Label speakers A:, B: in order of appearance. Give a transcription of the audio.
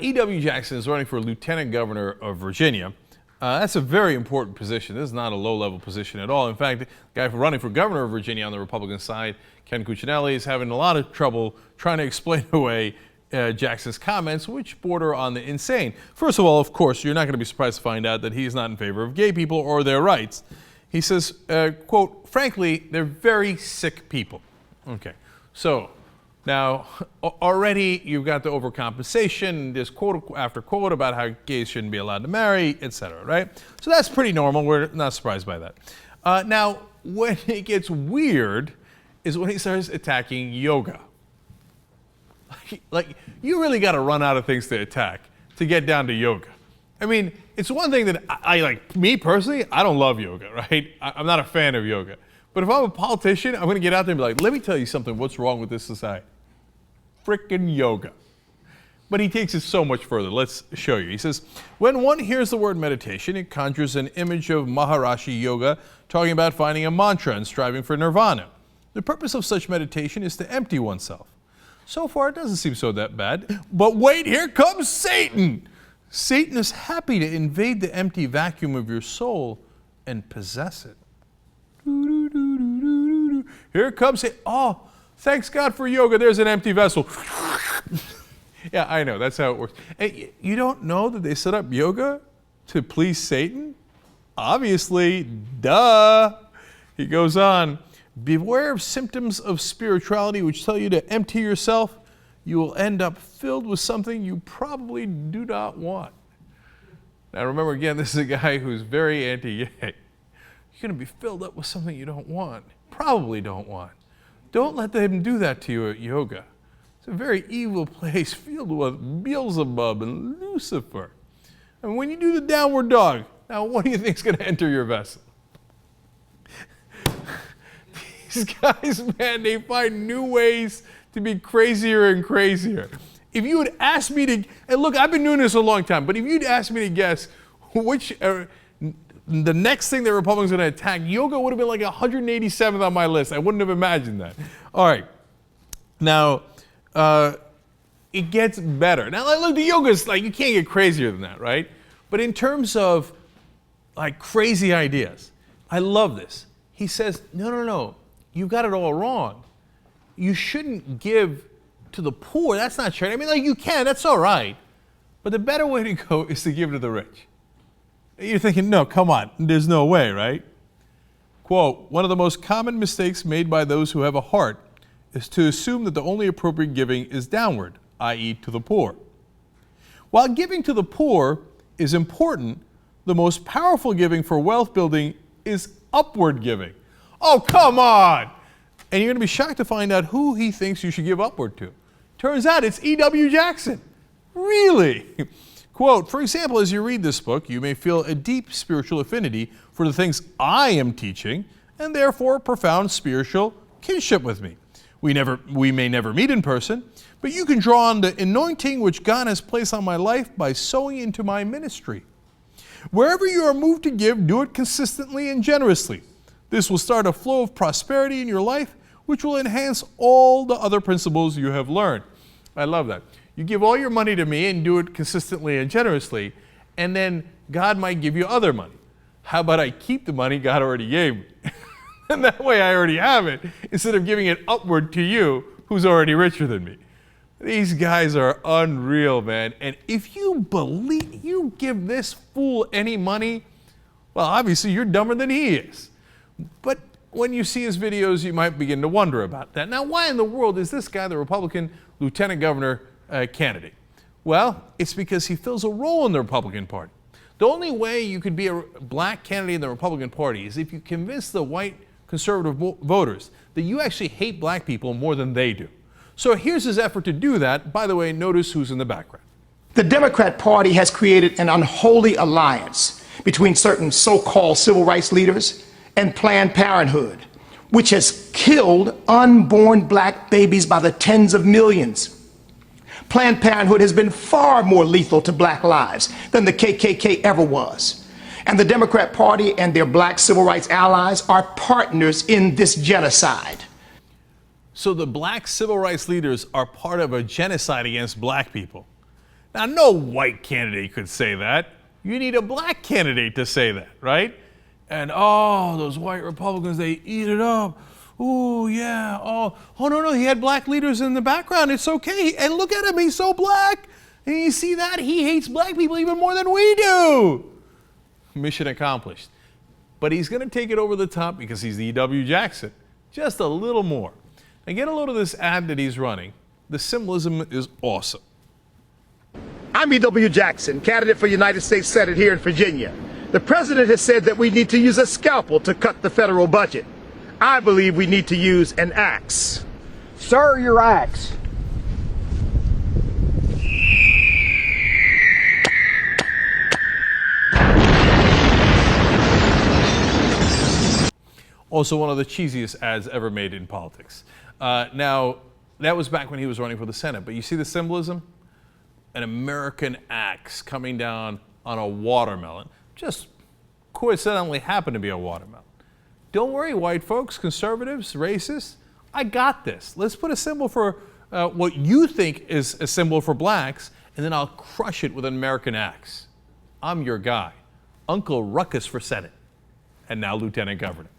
A: E.W. Jackson is running for lieutenant governor of Virginia. That's a very important position. This is not a low-level position at all. In fact, the guy running for governor of Virginia on the Republican side, Ken Cuccinelli, is having a lot of trouble trying to explain away Jackson's comments, which border on the insane. First of all, of course, you're not going to be surprised to find out that he's not in favor of gay people or their rights. He says, quote, frankly, they're very sick people. Okay, so now already you've got the overcompensation. There's quote after quote about how gays shouldn't be allowed to marry, etc., right? So that's pretty normal. We're not surprised by that. Now, when it gets weird is when he starts attacking yoga. Like, you really got to run out of things to attack to get down to yoga. I mean, it's one thing that I like, me personally, I don't love yoga, right? I'm not a fan of yoga. But if I'm a politician, I'm going to get out there and be like, let me tell you something, what's wrong with this society? Frickin' yoga. But he takes it so much further. Let's show you. He says, when one hears the word meditation, it conjures an image of Maharishi yoga talking about finding a mantra and striving for nirvana. The purpose of such meditation is to empty oneself. So far, it doesn't seem so that bad. But wait, here comes Satan. Satan is happy to invade the empty vacuum of your soul and possess it. Here comes it. Oh, thanks God for yoga. There's an empty vessel. Yeah, I know. That's how it works. Hey, you don't know that they set up yoga to please Satan? Obviously, duh. He goes on. Beware of symptoms of spirituality which tell you to empty yourself. You will end up filled with something you probably do not want. Now remember again, this is a guy who's very anti-gay. You're going to be filled up with something you don't want, probably don't want. Don't let them do that to you at yoga. It's a very evil place filled with Beelzebub and Lucifer. And when you do the downward dog, now what do you think is going to enter your vessel? These guys, man, they find new ways to be crazier and crazier. If you had asked me to, and look, I've been doing this a long time, but if you'd asked me to guess which, the next thing that Republicans are going to attack, yoga would have been like 187th on my list. I wouldn't have imagined that. All right. Now, it gets better. Now, look, the yoga's like, you can't get crazier than that, right? But in terms of like crazy ideas, I love this. He says, no. You got it all wrong. You shouldn't give to the poor. That's not charity. I mean, like, you can. That's all right. But the better way to go is to give to the rich. You're thinking, no, come on. There's no way, right? Quote, one of the most common mistakes made by those who have a heart is to assume that the only appropriate giving is downward, i.e. to the poor. While giving to the poor is important, the most powerful giving for wealth building is upward giving. Oh, come on! And you're going to be shocked to find out who he thinks you should give upward to. Turns out it's E.W. Jackson. Really? Quote, for example, as you read this book, you may feel a deep spiritual affinity for the things I am teaching, and therefore profound spiritual kinship with me. We may never meet in person, but you can draw on the anointing which God has placed on my life by sowing into my ministry. Wherever you are moved to give, do it consistently and generously. This will start a flow of prosperity in your life, which will enhance all the other principles you have learned. I love that. You give all your money to me and do it consistently and generously, and then God might give you other money. How about I keep the money God already gave me? And that way I already have it, instead of giving it upward to you, who's already richer than me. These guys are unreal, man. And if you believe, you give this fool any money, well, obviously you're dumber than he is. But when you see his videos, you might begin to wonder about that. Now, why in the world is this guy the Republican lieutenant governor candidate? Well, it's because he fills a role in the Republican Party. The only way you could be a black candidate in the Republican Party is if you convince the white conservative voters that you actually hate black people more than they do. So here's his effort to do that. By the way, notice who's in the background.
B: The Democrat Party has created an unholy alliance between certain so-called civil rights leaders and Planned Parenthood, which has killed unborn black babies by the tens of millions. Planned Parenthood has been far more lethal to black lives than the KKK ever was. And the Democrat Party and their black civil rights allies are partners in this genocide.
A: So the black civil rights leaders are part of a genocide against black people. Now, no white candidate could say that. You need a black candidate to say that, right? And oh, those white Republicans, they eat it up. Oh, yeah. Oh, no. He had black leaders in the background. It's okay. And look at him. He's so black. And you see that? He hates black people even more than we do. Mission accomplished. But he's going to take it over the top because he's E.W. Jackson. Just a little more. Now get a load of this ad that he's running. The symbolism is awesome.
B: I'm E.W. Jackson, candidate for United States Senate here in Virginia. The president has said that we need to use a scalpel to cut the federal budget. I believe we need to use an axe.
C: Sir, your axe.
A: Also one of the cheesiest ads ever made in politics. Now, that was back when he was running for the Senate, but you see the symbolism? An American axe coming down on a watermelon. Just coincidentally happened to be a watermelon. Don't worry, white folks, conservatives, racists, I got this. Let's put a symbol for what you think is a symbol for blacks, and then I'll crush it with an American axe. I'm your guy, Uncle Ruckus for Senate, and now Lieutenant Governor.